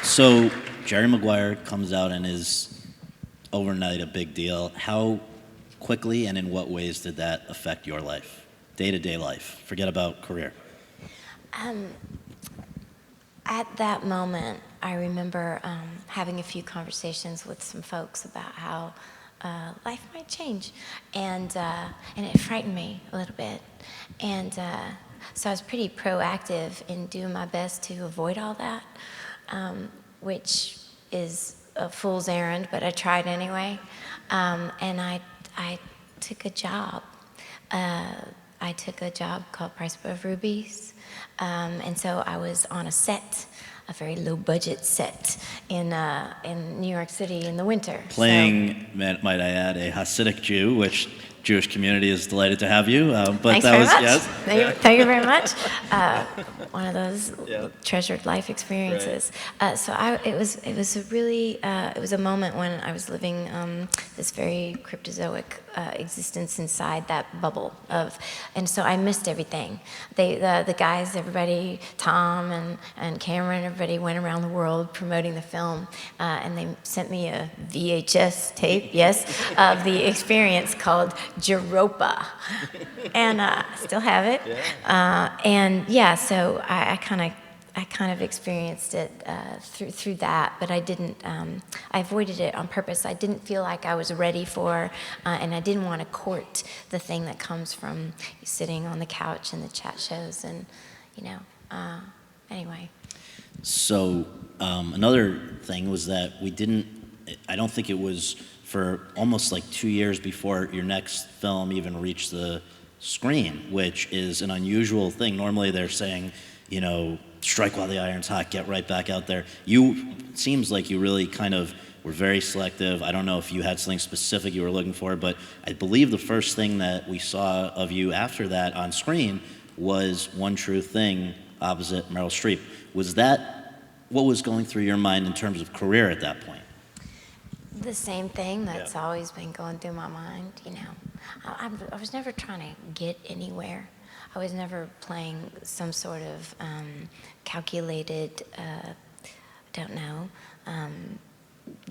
So Jerry Maguire comes out and is overnight a big deal. How quickly and in what ways did that affect your life, day-to-day life? Forget about career. At that moment, I remember having a few conversations with some folks about how life might change, and it frightened me a little bit. And so I was pretty proactive in doing my best to avoid all that, which is a fool's errand, but I tried anyway. And I took a job. I took a job called Price Above Rubies. And so I was on a set, a very low-budget set in New York City in the winter. Playing, might I add, a Hasidic Jew, which Jewish community is delighted to have you. But Thanks that very was much. yes. Thank you very much. One of those treasured life experiences. Right. It was a moment when I was living this very cryptozoic existence inside that bubble and so I missed everything. The guys, everybody, Tom and Cameron, everybody went around the world promoting the film, and they sent me a VHS tape, yes, of the experience called Jeropa, and I still have it. So I kind of experienced it through that, but I didn't. I avoided it on purpose. I didn't feel like I was ready for, and I didn't want to court the thing that comes from sitting on the couch and the chat shows, and anyway. So another thing was that I don't think it was for almost like 2 years before your next film even reached the screen, which is an unusual thing. Normally they're saying, strike while the iron's hot, get right back out there. It seems like you really kind of were very selective. I don't know if you had something specific you were looking for, but I believe the first thing that we saw of you after that on screen was One True Thing opposite Meryl Streep. Was that what was going through your mind in terms of career at that point? The same thing that's always been going through my mind, I was never trying to get anywhere. I was never playing some sort of calculated,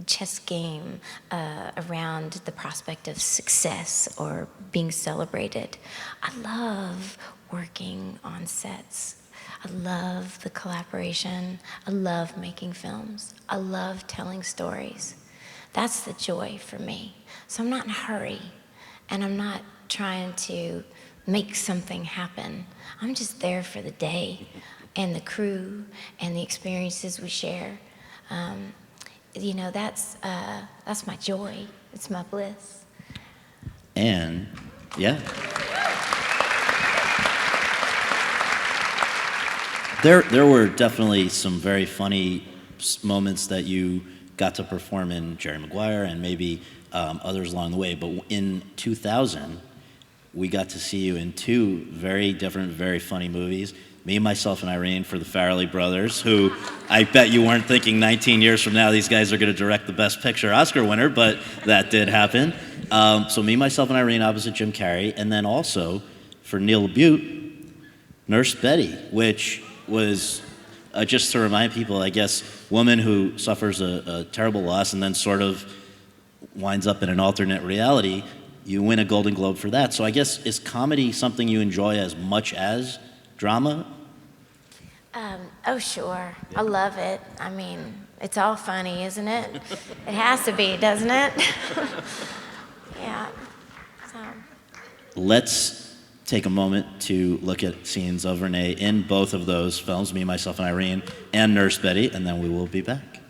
chess game around the prospect of success or being celebrated. I love working on sets. I love the collaboration. I love making films. I love telling stories. That's the joy for me. So I'm not in a hurry, and I'm not trying to make something happen. I'm just there for the day and the crew and the experiences we share. That's my joy. It's my bliss. And, yeah. There were definitely some very funny moments that you got to perform in Jerry Maguire and maybe others along the way. But in 2000, we got to see you in two very different, very funny movies. Me, Myself, and Irene for the Farrelly brothers, who I bet you weren't thinking 19 years from now these guys are going to direct the Best Picture Oscar winner, but that did happen. So Me, Myself, and Irene opposite Jim Carrey. And then also for Neil LaBute, Nurse Betty, which was, just to remind people, I guess, woman who suffers a terrible loss and then sort of winds up in an alternate reality. You win a Golden Globe for that. So I guess, is comedy something you enjoy as much as drama? Oh, sure. Yeah. I love it. I mean, it's all funny, isn't it? It has to be, doesn't it? Yeah. So. Let's take a moment to look at scenes of Rene in both of those films, Me, Myself, and Irene, and Nurse Betty, and then we will be back.